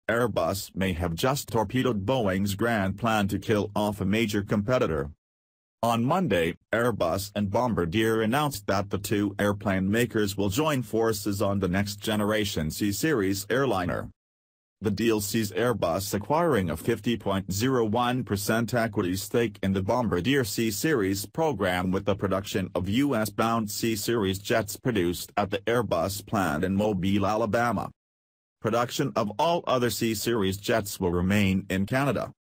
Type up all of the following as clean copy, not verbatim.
Airbus may have just torpedoed Boeing's grand plan to kill off a major competitor. On Monday, Airbus and Bombardier announced that the two airplane makers will join forces on the next-generation C Series airliner. The deal sees Airbus acquiring a 50.01% equity stake in the Bombardier C Series program, with the production of U.S.-bound C Series jets produced at the Airbus plant in Mobile, Alabama. Production of all other C Series jets will remain in Canada.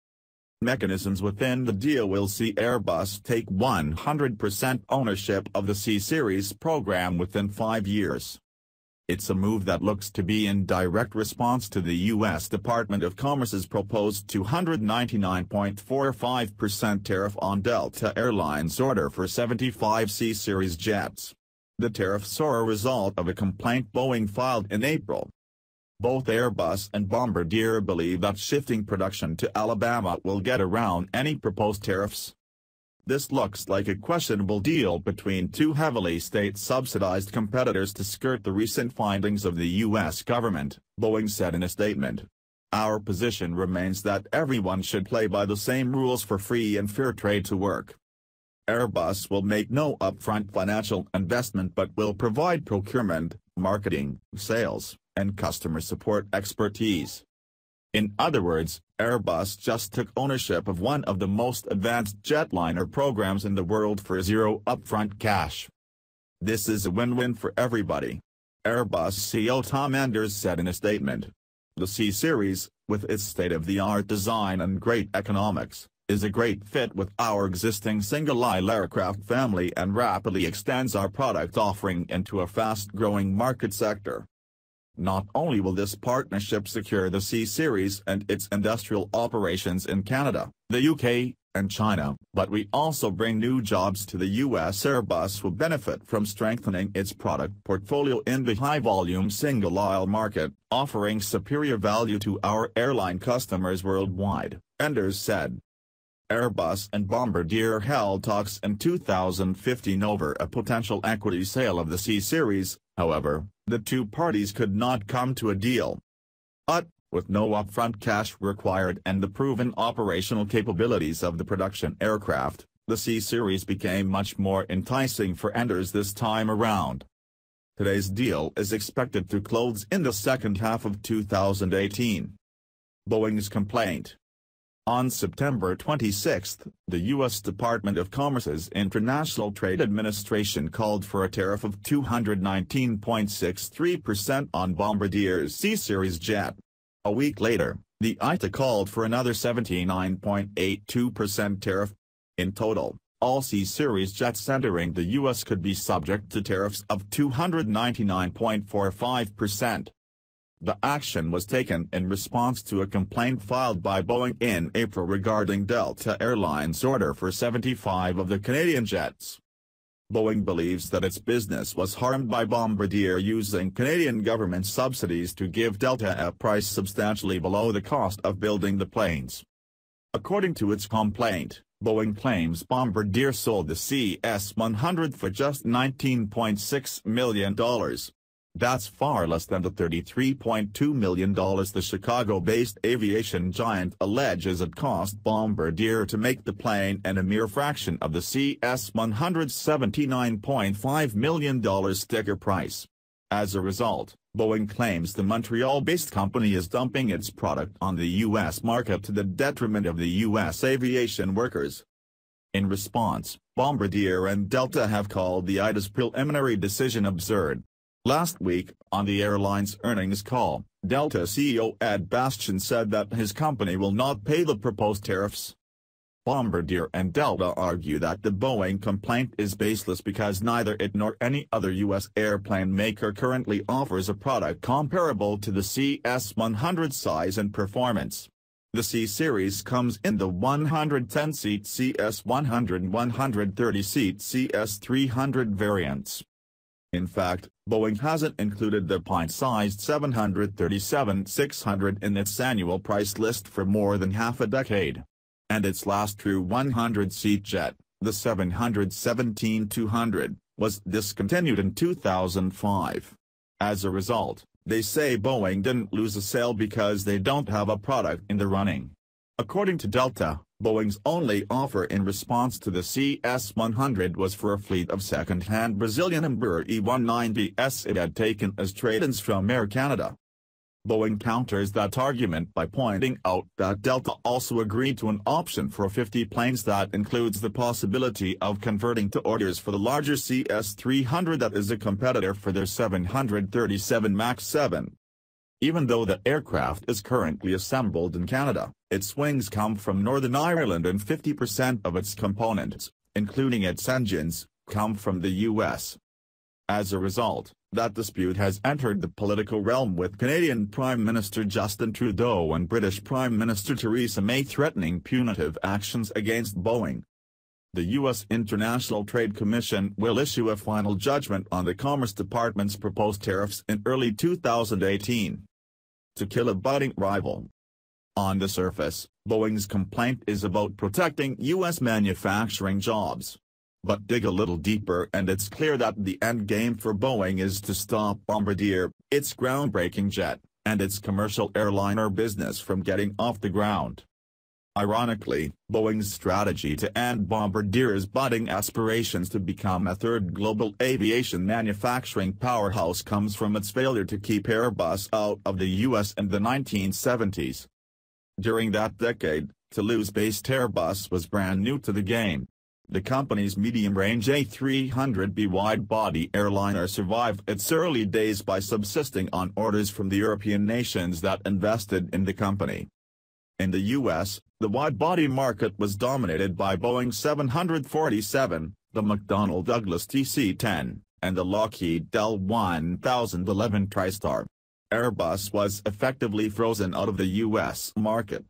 Mechanisms within the deal will see Airbus take 100% ownership of the C Series program within 5 years. It's a move that looks to be in direct response to the U.S. Department of Commerce's proposed 299.45% tariff on Delta Airlines' order for 75 C Series jets. The tariffs are a result of a complaint Boeing filed in April. Both Airbus and Bombardier believe that shifting production to Alabama will get around any proposed tariffs. This looks like a questionable deal between two heavily state-subsidized competitors to skirt the recent findings of the U.S. government, Boeing said in a statement. Our position remains that everyone should play by the same rules for free and fair trade to work. Airbus will make no upfront financial investment but will provide procurement, marketing, sales, and customer support expertise. In other words, Airbus just took ownership of one of the most advanced jetliner programs in the world for zero upfront cash. This is a win-win for everybody, Airbus CEO Tom Enders said in a statement. The C Series, with its state-of-the-art design and great economics, is a great fit with our existing single-aisle aircraft family and rapidly extends our product offering into a fast-growing market sector. Not only will this partnership secure the C Series and its industrial operations in Canada, the UK, and China, but we also bring new jobs to the US. Airbus will benefit from strengthening its product portfolio in the high-volume single-aisle market, offering superior value to our airline customers worldwide, Enders said. Airbus and Bombardier held talks in 2015 over a potential equity sale of the C Series. However, the two parties could not come to a deal. But, with no upfront cash required and the proven operational capabilities of the production aircraft, the C Series became much more enticing for Enders this time around. Today's deal is expected to close in the second half of 2018. Boeing's complaint. On September 26, the U.S. Department of Commerce's International Trade Administration called for a tariff of 219.63% on Bombardier's C Series jet. A week later, the ITA called for another 79.82% tariff. In total, all C Series jets entering the U.S. could be subject to tariffs of 299.45%. The action was taken in response to a complaint filed by Boeing in April regarding Delta Airlines' order for 75 of the Canadian jets. Boeing believes that its business was harmed by Bombardier using Canadian government subsidies to give Delta a price substantially below the cost of building the planes. According to its complaint, Boeing claims Bombardier sold the CS-100 for just $19.6 million. That's far less than the $33.2 million the Chicago-based aviation giant alleges it cost Bombardier to make the plane, and a mere fraction of the CS-100's $79.5 million sticker price. As a result, Boeing claims the Montreal-based company is dumping its product on the U.S. market to the detriment of the U.S. aviation workers. In response, Bombardier and Delta have called the ITA's preliminary decision absurd. Last week, on the airline's earnings call, Delta CEO Ed Bastian said that his company will not pay the proposed tariffs. Bombardier and Delta argue that the Boeing complaint is baseless because neither it nor any other U.S. airplane maker currently offers a product comparable to the CS-100 size and performance. The C Series comes in the 110-seat CS-100 and 130-seat CS-300 variants. In fact, Boeing hasn't included the pint-sized 737-600 in its annual price list for more than half a decade. And its last true 100-seat jet, the 717-200, was discontinued in 2005. As a result, They say Boeing didn't lose a sale because they don't have a product in the running. According to Delta, Boeing's only offer in response to the CS-100 was for a fleet of second-hand Brazilian Embraer E190s it had taken as trade-ins from Air Canada. Boeing counters that argument by pointing out that Delta also agreed to an option for 50 planes that includes the possibility of converting to orders for the larger CS-300 that is a competitor for their 737 MAX 7. Even though the aircraft is currently assembled in Canada, its wings come from Northern Ireland and 50% of its components, including its engines, come from the U.S. As a result, that dispute has entered the political realm with Canadian Prime Minister Justin Trudeau and British Prime Minister Theresa May threatening punitive actions against Boeing. The U.S. International Trade Commission will issue a final judgment on the Commerce Department's proposed tariffs in early 2018. To kill a budding rival. On the surface, Boeing's complaint is about protecting U.S. manufacturing jobs. But dig a little deeper and it's clear that the end game for Boeing is to stop Bombardier, its groundbreaking jet, and its commercial airliner business from getting off the ground. Ironically, Boeing's strategy to end Bombardier's budding aspirations to become a third global aviation manufacturing powerhouse comes from its failure to keep Airbus out of the U.S. in the 1970s. During that decade, Toulouse-based Airbus was brand new to the game. The company's medium-range A300B wide-body airliner survived its early days by subsisting on orders from the European nations that invested in the company. In the U.S., the wide-body market was dominated by Boeing 747, the McDonnell Douglas DC-10, and the Lockheed Dell 1011 TriStar. Airbus was effectively frozen out of the U.S. market.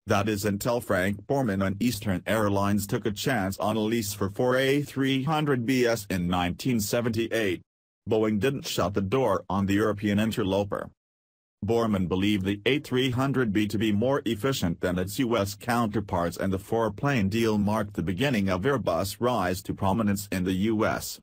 That is until Frank Borman and Eastern Airlines took a chance on a lease for 4 A300BS in 1978. Boeing didn't shut the door on the European interloper. Borman believed the A300B to be more efficient than its U.S. counterparts and the four-plane deal marked the beginning of Airbus' rise to prominence in the U.S.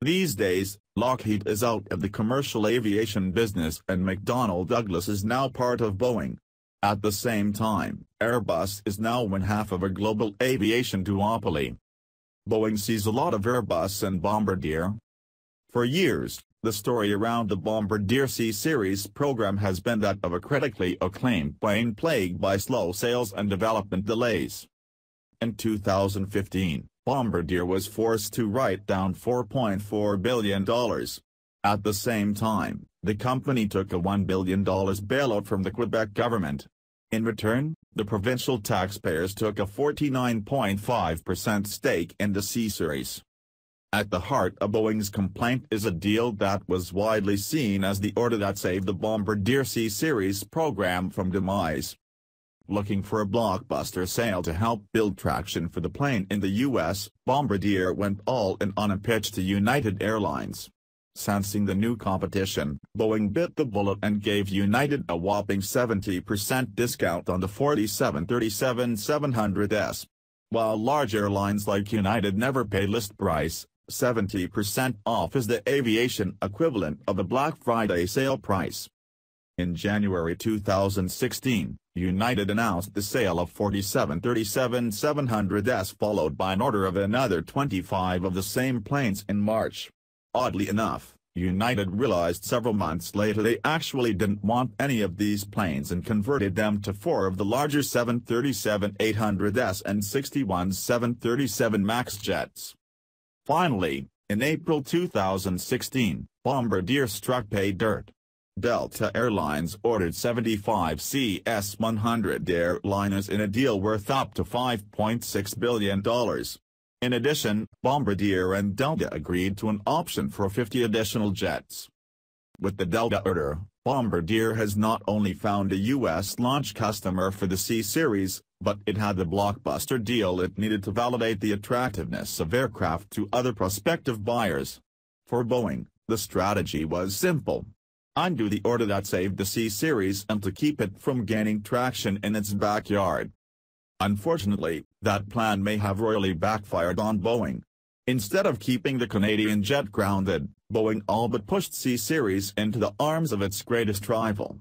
These days, Lockheed is out of the commercial aviation business and McDonnell Douglas is now part of Boeing. At the same time, Airbus is now one half of a global aviation duopoly. Boeing sees a lot of Airbus and Bombardier. For years, the story around the Bombardier C Series program has been that of a critically acclaimed plane plagued by slow sales and development delays. In 2015, Bombardier was forced to write down $4.4 billion. At the same time, the company took a $1 billion bailout from the Quebec government. In return, the provincial taxpayers took a 49.5% stake in the C Series. At the heart of Boeing's complaint is a deal that was widely seen as the order that saved the Bombardier C Series program from demise. Looking for a blockbuster sale to help build traction for the plane in the U.S., Bombardier went all in on a pitch to United Airlines. Sensing the new competition, Boeing bit the bullet and gave United a whopping 70% discount on the 737-700s. While large airlines like United never pay list price, 70% off is the aviation equivalent of a Black Friday sale price. In January 2016, United announced the sale of 47 737-700s followed by an order of another 25 of the same planes in March. Oddly enough, United realized several months later they actually didn't want any of these planes and converted them to 4 of the larger 737-800s and 61 737 MAX jets. Finally, in April 2016, Bombardier struck pay dirt. Delta Airlines ordered 75 CS-100 airliners in a deal worth up to $5.6 billion. In addition, Bombardier and Delta agreed to an option for 50 additional jets. With the Delta order, Bombardier has not only found a U.S. launch customer for the C Series, but it had the blockbuster deal it needed to validate the attractiveness of aircraft to other prospective buyers. For Boeing, the strategy was simple. Undo the order that saved the C Series and to keep it from gaining traction in its backyard. Unfortunately, that plan may have royally backfired on Boeing. Instead of keeping the Canadian jet grounded, Boeing all but pushed C Series into the arms of its greatest rival.